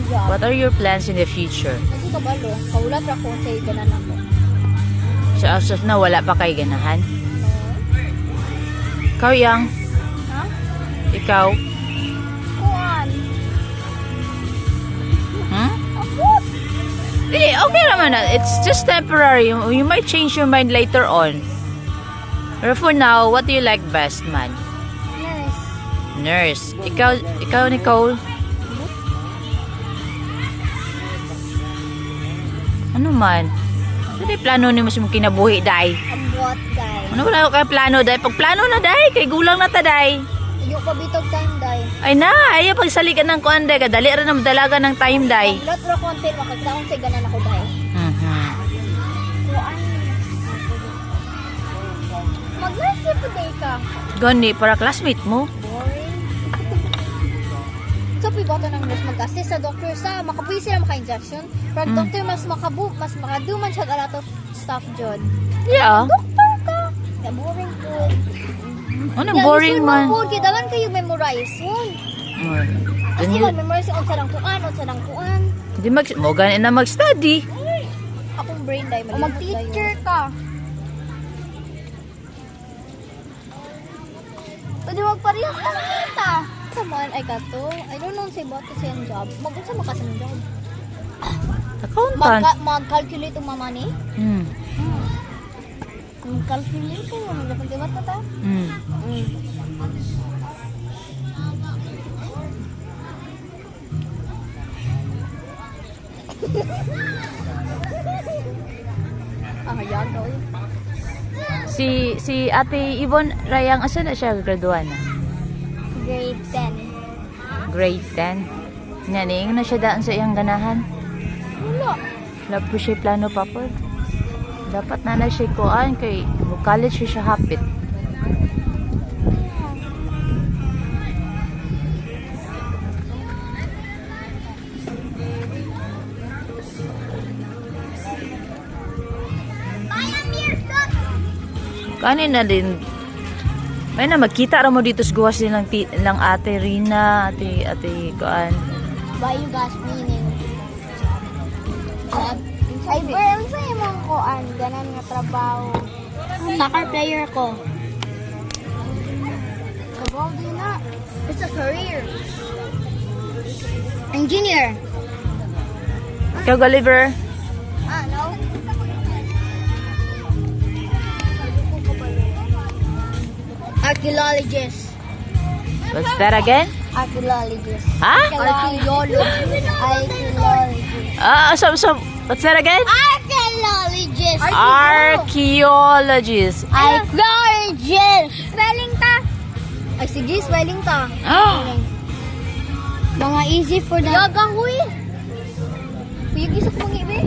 job. What are your plans in the future? Kasi kabalo, kaulat ra ko sa ganan ako. So, as of now, wala pa kay ganahan? Ikaw, Yang? Ha? Ikaw? Kuan. Hmm? Abot. Okay naman na. It's just temporary. You might change your mind later on. But for now, what do you like best, man? Nurse. Nurse. Ikaw, Nicole? Ano man? Ano yung plano ni mas mong kinabuhi, day? Abot, guys. Ano wala kayo plano, day? Pag plano na, day, kay gulang na ta, day. Ayok pa bitog time, day. Ay na, ayaw pagsalikan ng kuan, day. Kadali rin ang dalaga ng time, day. Kaulat ra konti, makagdaon sa ganan ako, day. Kuan. Mag-nurse po, day ka. Gani, para classmate mo. Boring. So, piboto ng nurse mag-assist sa doctor sa makapuwi sila maka-injection. Pero doctor mas makaduman siya alato staff job. Yeah. Doctor ka. Yeah, boring po. Ano, boring man. Kitawan kayo memorize yun. Kasi Then mag-memorize yung unsa ng kuan. Hindi mo ganin na mag-study. Akong brain die. O mag-teacher ka. Pwede magparehas ka ng kita. Come on, I got to. I don't know say about to say ang job. Mag-unsa makasa ng job. Accountant. Mag-calculate ang mama ni? Hmm. Mag-calculate ka. Mag-dapat ka ta? Hmm. Yago. Si Ate Yvonne Rayang, asa na siya graduan na? Grade 10. Grade 10. Naning na siya daan sa iyang ganahan. Wala. Wala po siya plano pa po. Dapat na siya kuan kay college siya hapit. Kanin na din. May na magkita ra mo dito sa guwas din lang Ate Rina, ate kuan. Biogas meaning. Ay, pero sa imong kuan, ganan nga trabaho. Soccer player ko. Trabaho din na. It's a career. Engineer. Ikaw, Gulliver? No? Archaeologist. What's that again? Archaeologist. Ha? Archaeologist. What's that again? Archaeologist. Archaeologist. Archaeologist. Spelling ta. Ay, sige, spelling ta. Mga easy for the... Yagang huy. Kuyag isa ko mga ibe.